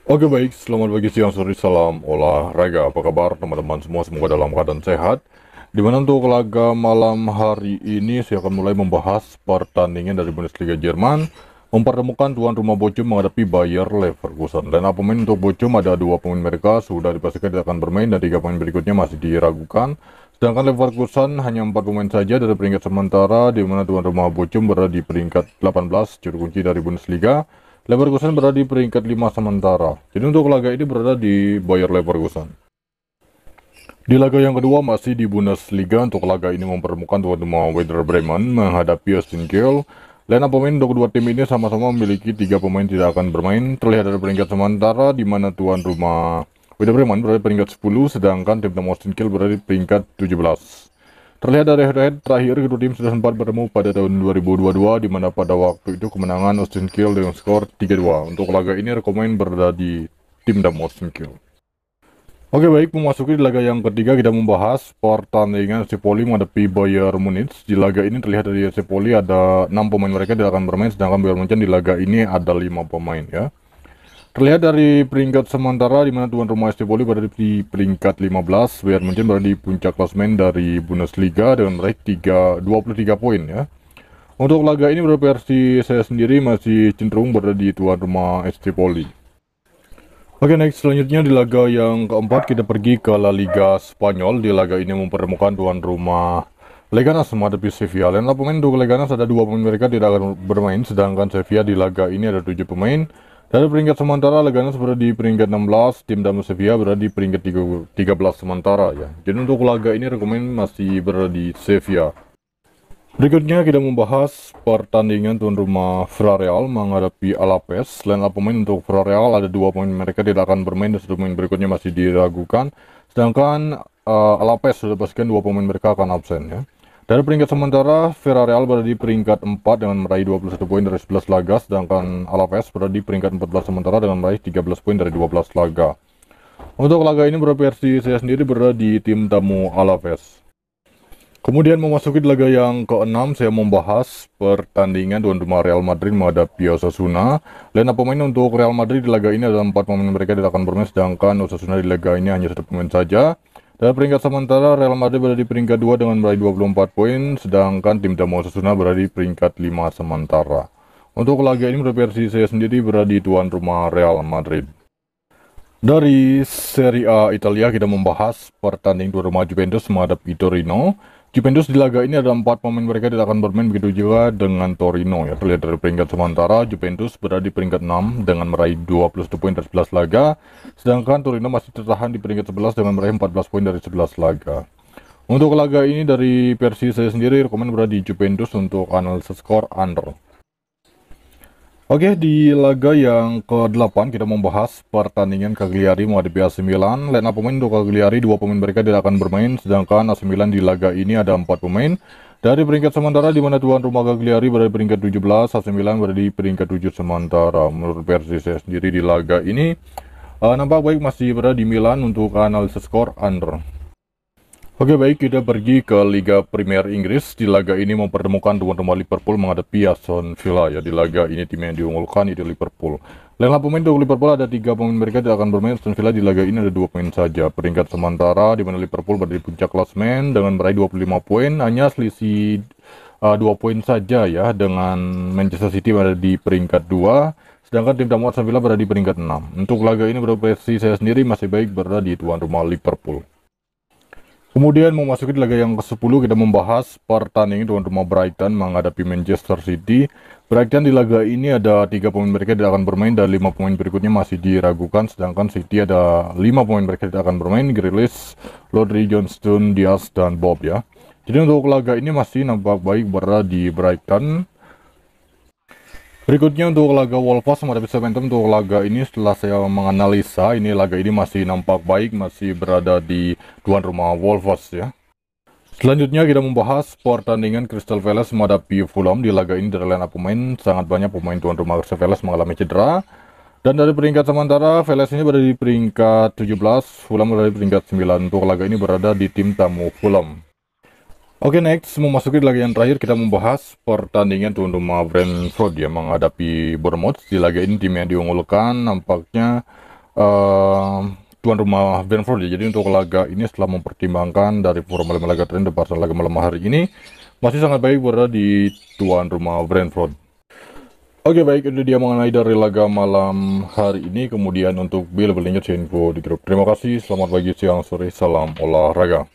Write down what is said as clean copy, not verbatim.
Oke baik, selamat pagi, siang, sore, salam olahraga. Apa kabar teman-teman semua? Semoga dalam keadaan sehat. Dimana untuk laga malam hari ini saya akan mulai membahas pertandingan dari Bundesliga Jerman mempertemukan tuan rumah Bochum menghadapi Bayer Leverkusen. Dan pemain untuk Bochum ada dua pemain mereka sudah dipastikan tidak akan bermain dan tiga pemain berikutnya masih diragukan. Sedangkan Leverkusen hanya 4 pemain saja dari peringkat sementara, di mana tuan rumah Bochum berada di peringkat 18, juru kunci dari Bundesliga. Leverkusen berada di peringkat 5 sementara. Jadi untuk laga ini berada di Bayer Leverkusen. Di laga yang kedua masih di Bundesliga, untuk laga ini mempertemukan tuan rumah Werder Bremen menghadapi Austin Kiel. Lineup pemain untuk kedua tim ini sama-sama memiliki 3 pemain tidak akan bermain. Terlihat dari peringkat sementara di mana tuan rumah Werder Bremen berada di peringkat 10, sedangkan tim tamu Austin Kiel berada di peringkat 17. Terlihat dari head-to-head terakhir, kedua tim sudah sempat bertemu pada tahun 2022, di mana pada waktu itu kemenangan Austin Kiel dengan skor 3-2. Untuk laga ini rekomen berada di tim tamu Austin Kiel. Oke baik, memasuki di laga yang ketiga kita membahas pertandingan Sepoli menghadapi Bayern Munich. Di laga ini terlihat dari Sepoli ada 6 pemain mereka tidak akan bermain, sedangkan Bayern Munich di laga ini ada 5 pemain ya. Terlihat dari peringkat sementara di mana tuan rumah Sepoli berada di peringkat 15, Bayern Munchen berada di puncak klasemen dari Bundesliga dengan meraih 23 poin ya. Untuk laga ini versi saya sendiri masih cenderung berada di tuan rumah Sepoli. Oke, next selanjutnya di laga yang keempat kita pergi ke La Liga Spanyol. Di laga ini mempertemukan tuan rumah Leganes menghadapi Sevilla. Dan pemain untuk Leganes ada 2 pemain mereka tidak akan bermain, sedangkan Sevilla di laga ini ada 7 pemain. Dari peringkat sementara Leganes berada di peringkat 16, tim tamu Sevilla berada di peringkat 13 sementara ya. Jadi untuk laga ini rekomen masih berada di Sevilla. Berikutnya kita membahas pertandingan tuan rumah Villarreal menghadapi Alaves. Selain pemain untuk Villarreal ada 2 pemain mereka tidak akan bermain dan 1 pemain berikutnya masih diragukan. Sedangkan Alaves sudah pastikan 2 pemain mereka akan absen ya. Dari peringkat sementara Villarreal berada di peringkat 4 dengan meraih 21 poin dari 11 laga, sedangkan Alaves berada di peringkat 14 sementara dengan meraih 13 poin dari 12 laga. Untuk laga ini berversi saya sendiri berada di tim tamu Alaves. Kemudian memasuki laga yang ke-6, saya membahas pertandingan tuan rumah Real Madrid menghadapi Osasuna. Lineup pemain untuk Real Madrid di laga ini adalah 4 pemain mereka tidak akan bermain, sedangkan Osasuna di laga ini hanya 1 pemain saja. Dan peringkat sementara Real Madrid berada di peringkat 2 dengan meraih 24 poin, sedangkan tim tamu Osasuna berada di peringkat 5 sementara. Untuk laga ini versi saya sendiri berada di tuan rumah Real Madrid. Dari Serie A Italia kita membahas pertandingan tuan rumah Juventus menghadapi Torino. Juventus di laga ini ada 4 pemain mereka tidak akan bermain, begitu juga dengan Torino ya. Terlihat dari peringkat sementara Juventus berada di peringkat 6 dengan meraih 21 poin dari 11 laga, sedangkan Torino masih tertahan di peringkat 11 dengan meraih 14 poin dari 11 laga. Untuk laga ini dari versi saya sendiri rekomen berada di Juventus untuk analisis skor under. Oke, di laga yang ke-8 kita membahas pertandingan Cagliari menghadapi AC Milan. Lineup pemain untuk Cagliari 2 pemain mereka tidak akan bermain, sedangkan AC Milan di laga ini ada 4 pemain. Dari peringkat sementara di mana tuan rumah Cagliari berada di peringkat 17, AC Milan berada di peringkat 7 sementara. Menurut versi saya sendiri di laga ini nampak baik masih berada di Milan untuk analisis skor under. Oke baik, kita pergi ke Liga Premier Inggris. Di laga ini mempertemukan tuan rumah Liverpool menghadapi Aston Villa ya. Di laga ini tim yang diunggulkan itu Liverpool. Lineup pemain untuk Liverpool ada 3 pemain mereka tidak akan bermain. Aston Villa di laga ini ada 2 pemain saja. Peringkat sementara di mana Liverpool berada di puncak klasemen dengan meraih 25 poin, hanya selisih 2 poin saja ya dengan Manchester City berada di peringkat 2. Sedangkan tim tamu Aston Villa berada di peringkat 6. Untuk laga ini versi saya sendiri masih baik berada di tuan rumah Liverpool. Kemudian memasuki laga yang ke-10 kita membahas pertandingan tuan rumah Brighton menghadapi Manchester City. Brighton di laga ini ada 3 pemain mereka tidak akan bermain dan 5 pemain berikutnya masih diragukan, sedangkan City ada 5 pemain mereka tidak akan bermain, Grealish, Rodri, Johnston, Diaz, dan Bob ya. Jadi untuk laga ini masih nampak baik berada di Brighton. Berikutnya untuk laga Wolves menghadapi Southampton. Untuk laga ini setelah saya menganalisa, ini laga ini masih nampak baik, masih berada di tuan rumah Wolves ya. Selanjutnya kita membahas pertandingan Crystal Palace menghadapi Fulham. Di laga ini dari lineup pemain sangat banyak pemain tuan rumah Crystal Palace mengalami cedera. Dan dari peringkat sementara Palace ini berada di peringkat 17, Fulham berada di peringkat 9. Untuk laga ini berada di tim tamu Fulham. Oke, next memasuki laga yang terakhir kita membahas pertandingan tuan rumah Brentford ya menghadapi Bournemouth. Di laga ini tim yang diunggulkan nampaknya tuan rumah Brentford ya. Jadi untuk laga ini setelah mempertimbangkan dari forma laga tren depan laga malam hari ini masih sangat baik berada di tuan rumah Brentford. Oke baik, itu dia mengenai dari laga malam hari ini. Kemudian untuk lebih lanjut info di grup. Terima kasih, selamat pagi, siang, sore, salam olahraga.